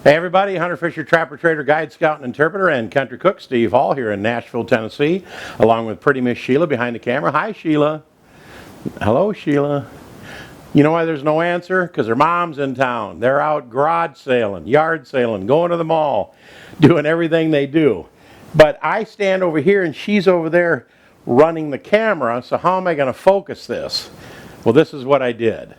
Hey everybody, Hunter Fisher, Trapper, Trader, Guide, Scout, and Interpreter, and Country Cook Steve Hall here in Nashville, Tennessee, along with pretty Miss Sheila behind the camera. Hi Sheila. Hello Sheila. You know why there's no answer? Because her mom's in town. They're out garage sailing, yard sailing, going to the mall, doing everything they do. But I stand over here and she's over there running the camera, so how am I going to focus this? Well, this is what I did.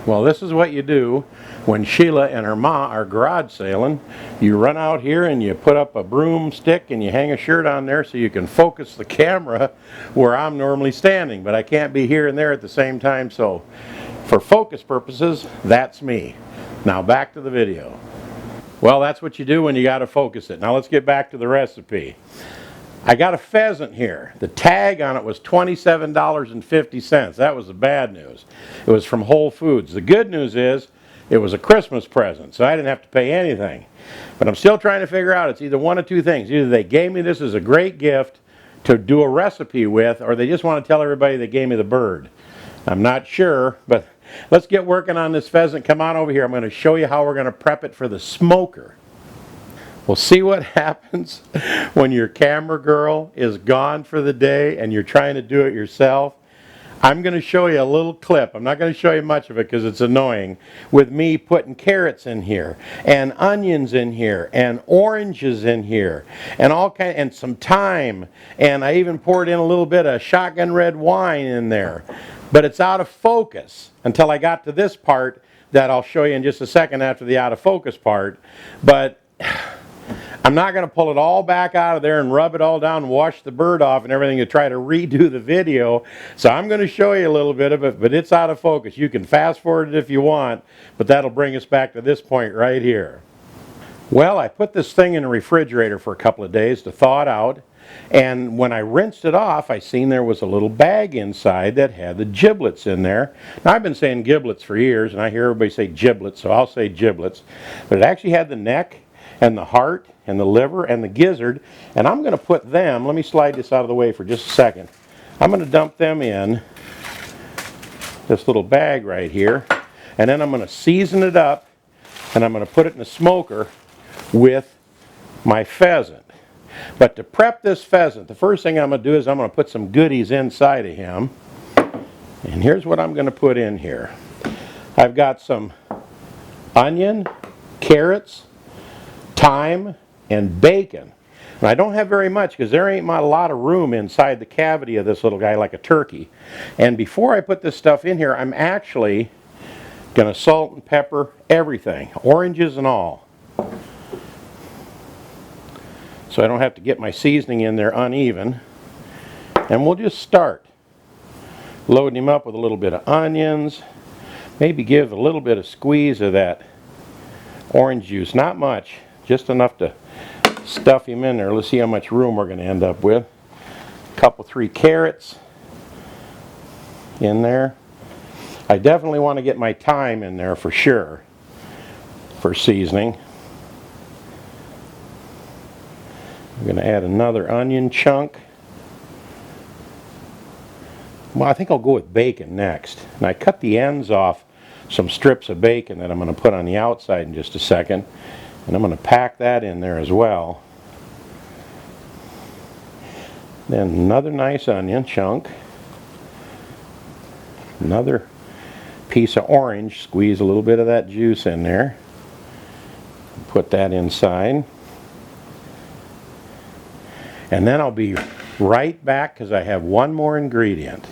Well, this is what you do when Sheila and her ma are garage sailing. You run out here and you put up a broomstick and you hang a shirt on there so you can focus the camera where I'm normally standing, but I can't be here and there at the same time, so for focus purposes, that's me. Now back to the video. Well, that's what you do when you got to focus it. Now let's get back to the recipe. I got a pheasant here. The tag on it was $27.50. That was the bad news. It was from Whole Foods. The good news is it was a Christmas present, so I didn't have to pay anything. But I'm still trying to figure out, it's either one of two things. Either they gave me this as a great gift to do a recipe with, or they just want to tell everybody they gave me the bird. I'm not sure, but let's get working on this pheasant. Come on over here. I'm going to show you how we're going to prep it for the smoker. Well, see what happens when your camera girl is gone for the day and you're trying to do it yourself. I'm going to show you a little clip. I'm not going to show you much of it because it's annoying. With me putting carrots in here and onions in here and oranges in here and and some thyme, and I even poured in a little bit of shotgun red wine in there. But it's out of focus until I got to this part that I'll show you in just a second after the out of focus part. But I'm not going to pull it all back out of there and rub it all down and wash the bird off and everything to try to redo the video. So I'm going to show you a little bit of it, but it's out of focus. You can fast forward it if you want, but that'll bring us back to this point right here. Well, I put this thing in the refrigerator for a couple of days to thaw it out, and when I rinsed it off, I seen there was a little bag inside that had the giblets in there. Now, I've been saying giblets for years, and I hear everybody say giblets, so I'll say giblets. But it actually had the neck and the heart and the liver and the gizzard, and I'm going to put them, let me slide this out of the way for just a second. I'm going to dump them in this little bag right here, and then I'm going to season it up, and I'm going to put it in the smoker with my pheasant. But to prep this pheasant, the first thing I'm going to do is I'm going to put some goodies inside of him, and here's what I'm going to put in here. I've got some onion, carrots, thyme, and bacon. And I don't have very much because there ain't a lot of room inside the cavity of this little guy like a turkey. And before I put this stuff in here, I'm actually going to salt and pepper everything, oranges and all. So I don't have to get my seasoning in there uneven. And we'll just start loading him up with a little bit of onions, maybe give a little bit of squeeze of that orange juice, not much. Just enough to stuff him in there. Let's see how much room we're going to end up with. A couple, 3 carrots in there. I definitely want to get my thyme in there for sure for seasoning. I'm going to add another onion chunk. Well, I think I'll go with bacon next. And I cut the ends off some strips of bacon that I'm going to put on the outside in just a second. And I'm going to pack that in there as well. Then another nice onion chunk. Another piece of orange. Squeeze a little bit of that juice in there. Put that inside. And then I'll be right back because I have one more ingredient.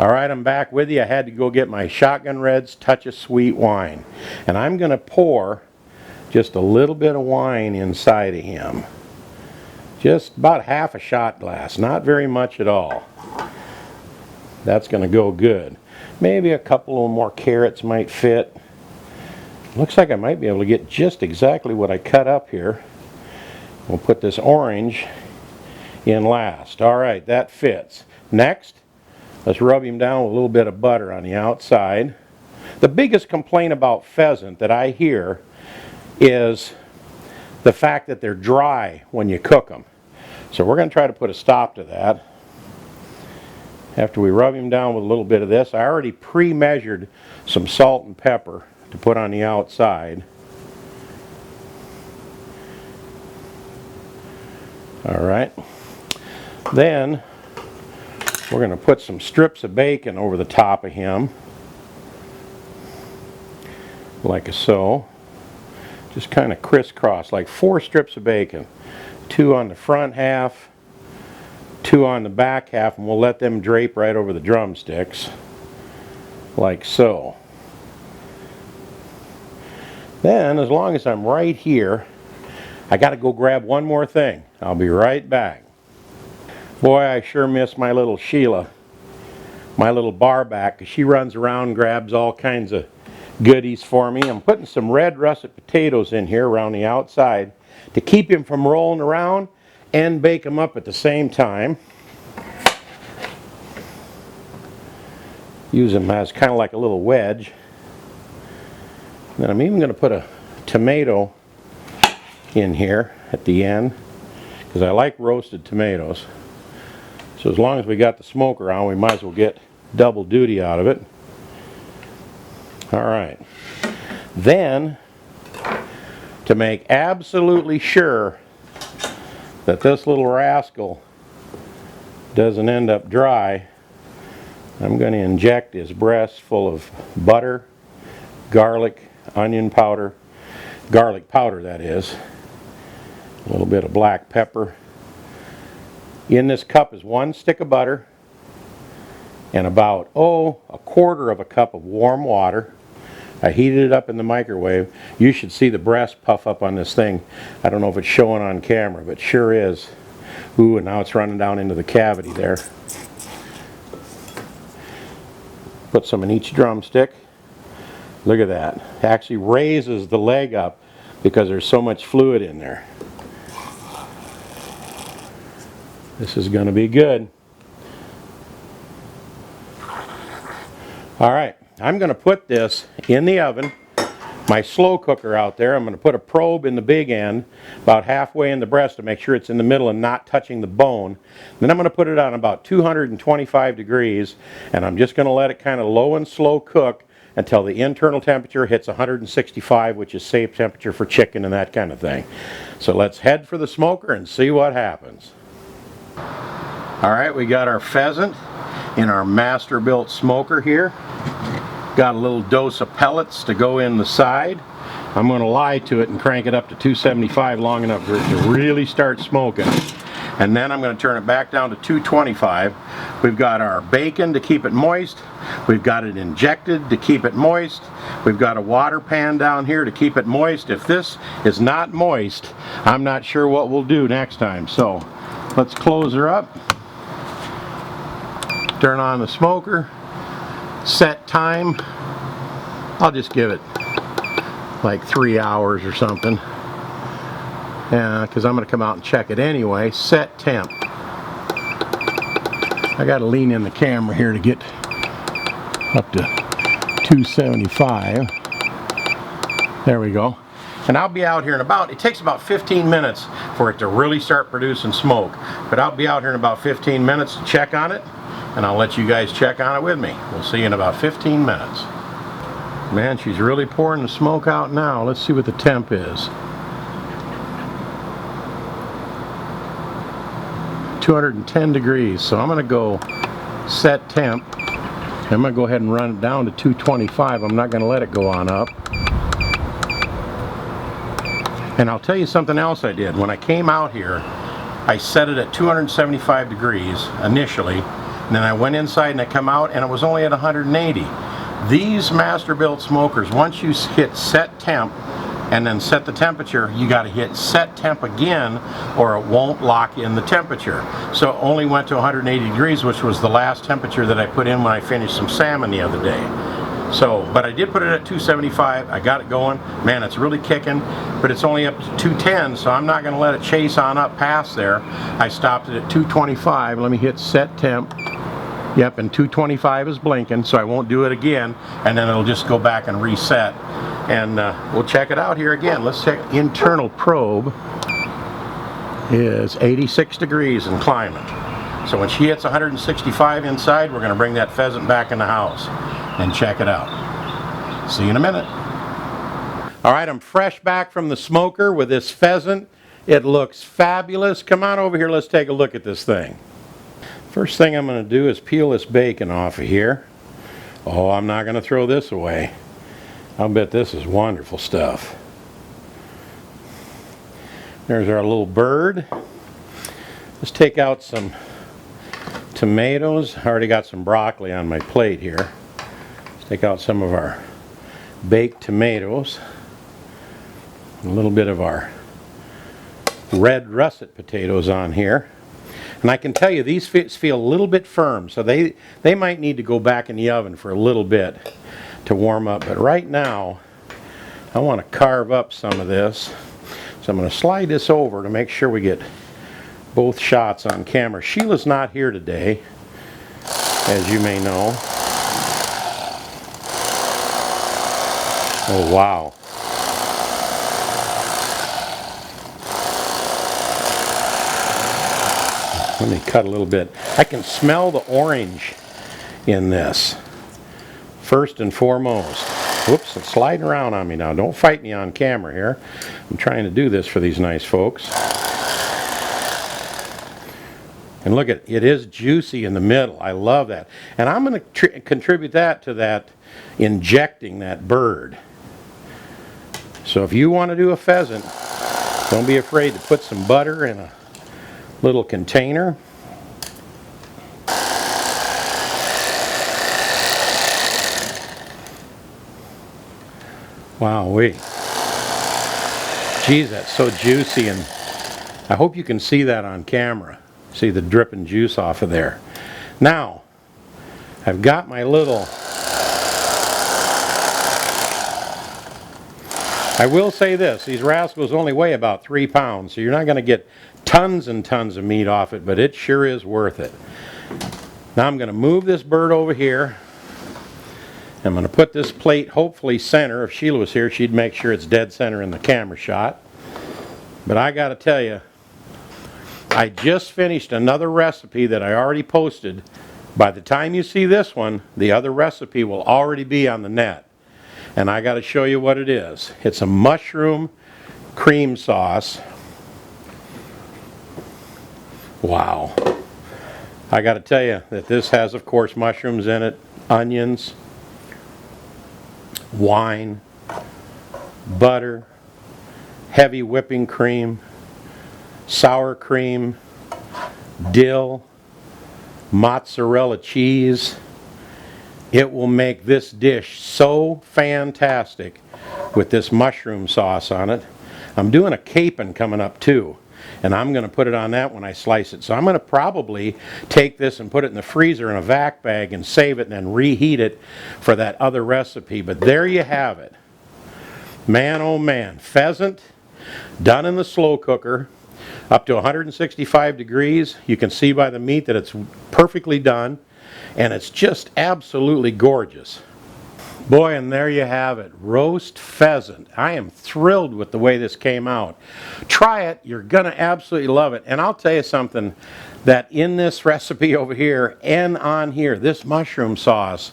All right, I'm back with you. I had to go get my Shotgun Red's Touch of Sweet wine. And I'm going to pour just a little bit of wine inside of him. Just about half a shot glass, not very much at all. That's going to go good. Maybe a couple of more carrots might fit. Looks like I might be able to get just exactly what I cut up here. We'll put this orange in last. All right, that fits. Next, let's rub him down with a little bit of butter on the outside. The biggest complaint about pheasant that I hear is the fact that they're dry when you cook them. So we're going to try to put a stop to that. After we rub him down with a little bit of this, I already pre-measured some salt and pepper to put on the outside. Alright. Then we're going to put some strips of bacon over the top of him. Like so. Just kind of crisscross, like 4 strips of bacon. 2 on the front half, 2 on the back half, and we'll let them drape right over the drumsticks. Like so. Then, as long as I'm right here, I got to go grab one more thing. I'll be right back. Boy, I sure miss my little Sheila, my little barback. She runs around and grabs all kinds of goodies for me. I'm putting some red russet potatoes in here around the outside to keep him from rolling around and bake them up at the same time. Use them as kind of like a little wedge. Then I'm even going to put a tomato in here at the end because I like roasted tomatoes. So as long as we got the smoker on, we might as well get double duty out of it. Alright. Then, to make absolutely sure that this little rascal doesn't end up dry, I'm going to inject his breast full of butter, garlic, onion powder, garlic powder that is, a little bit of black pepper. In this cup is 1 stick of butter and about, a quarter of a cup of warm water. I heated it up in the microwave. You should see the breast puff up on this thing. I don't know if it's showing on camera, but sure is. Ooh, and now it's running down into the cavity there. Put some in each drumstick. Look at that. It actually raises the leg up because there's so much fluid in there. This is going to be good. Alright, I'm going to put this in the oven, my slow cooker out there. I'm going to put a probe in the big end, about halfway in the breast to make sure it's in the middle and not touching the bone. Then I'm going to put it on about 225 degrees, and I'm just going to let it kind of low and slow cook until the internal temperature hits 165, which is safe temperature for chicken and that kind of thing. So let's head for the smoker and see what happens. Alright, we got our pheasant in our master-built smoker here. Got a little dose of pellets to go in the side. I'm going to lie to it and crank it up to 275 long enough for it to really start smoking. And then I'm going to turn it back down to 225. We've got our bacon to keep it moist. We've got it injected to keep it moist. We've got a water pan down here to keep it moist. If this is not moist, I'm not sure what we'll do next time. So let's close her up. Turn on the smoker. Set time. I'll just give it like 3 hours or something. Because I'm going to come out and check it anyway. Set temp. I got to lean in the camera here to get up to 275. There we go. And I'll be out here in about, it takes about 15 minutes for it to really start producing smoke. But I'll be out here in about 15 minutes to check on it. And I'll let you guys check on it with me. We'll see you in about 15 minutes. Man, she's really pouring the smoke out now. Let's see what the temp is. 210 degrees. So I'm going to go set temp. I'm going to go ahead and run it down to 225. I'm not going to let it go on up. And I'll tell you something else I did. When I came out here, I set it at 275 degrees initially. And then I went inside and I come out and it was only at 180. These master-built smokers, once you hit set temp and then set the temperature, you got to hit set temp again or it won't lock in the temperature. So it only went to 180 degrees, which was the last temperature that I put in when I finished some salmon the other day. So, but I did put it at 275. I got it going. Man, it's really kicking, but it's only up to 210, so I'm not going to let it chase on up past there. I stopped it at 225. Let me hit set temp. Yep, and 225 is blinking, so I won't do it again, and then it'll just go back and reset. And we'll check it out here again. Let's check internal probe. is 86 degrees and climbing. So when she hits 165 inside, we're going to bring that pheasant back in the house and check it out. See you in a minute. All right, I'm fresh back from the smoker with this pheasant. It looks fabulous. Come on over here, let's take a look at this thing. First thing I'm going to do is peel this bacon off of here. Oh, I'm not going to throw this away. I'll bet this is wonderful stuff. There's our little bird. Let's take out some tomatoes. I already got some broccoli on my plate here. Let's take out some of our baked tomatoes. A little bit of our red russet potatoes on here. And I can tell you these feel a little bit firm, so they might need to go back in the oven for a little bit to warm up. But right now, I want to carve up some of this. So I'm going to slide this over to make sure we get both shots on camera. Sheila's not here today, as you may know. Oh, wow. Let me cut a little bit. I can smell the orange in this, first and foremost. Whoops, it's sliding around on me now. Don't fight me on camera here. I'm trying to do this for these nice folks. And look at it is juicy in the middle. I love that. And I'm going to contribute that to that injecting that bird. So if you want to do a pheasant, don't be afraid to put some butter in a little container. Wowee. Geez, that's so juicy, and I hope you can see that on camera. See the dripping juice off of there. Now, I've got my little... I will say this, these rascals only weigh about 3 pounds, so you're not going to get tons and tons of meat off it, but it sure is worth it. Now I'm going to move this bird over here. I'm going to put this plate hopefully center. If Sheila was here, she'd make sure it's dead center in the camera shot. But I got to tell you, I just finished another recipe that I already posted. By the time you see this one, the other recipe will already be on the net. And I got to show you what it is. It's a mushroom cream sauce. Wow. I got to tell you that this has, of course, mushrooms in it, onions, wine, butter, heavy whipping cream, sour cream, dill, mozzarella cheese. It will make this dish so fantastic with this mushroom sauce on it. I'm doing a capon coming up too, and I'm going to put it on that when I slice it. So I'm going to probably take this and put it in the freezer in a vac bag and save it and then reheat it for that other recipe. But there you have it. Man, oh man, pheasant done in the slow cooker up to 165 degrees. You can see by the meat that it's perfectly done. And it's just absolutely gorgeous. Boy, and there you have it. Roast pheasant. I am thrilled with the way this came out. Try it. You're going to absolutely love it. And I'll tell you something, that in this recipe over here and on here, this mushroom sauce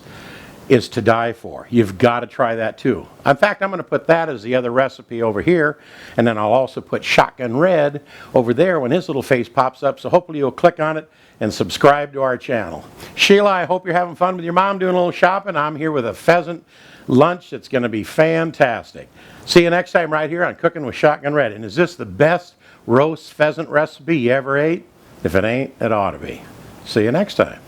is to die for. You've got to try that too. In fact, I'm going to put that as the other recipe over here, and then I'll also put Shotgun Red over there when his little face pops up, so hopefully you'll click on it and subscribe to our channel. Sheila, I hope you're having fun with your mom doing a little shopping. I'm here with a pheasant lunch that's going to be fantastic. See you next time right here on Cooking with Shotgun Red. And is this the best roast pheasant recipe you ever ate? If it ain't, it ought to be. See you next time.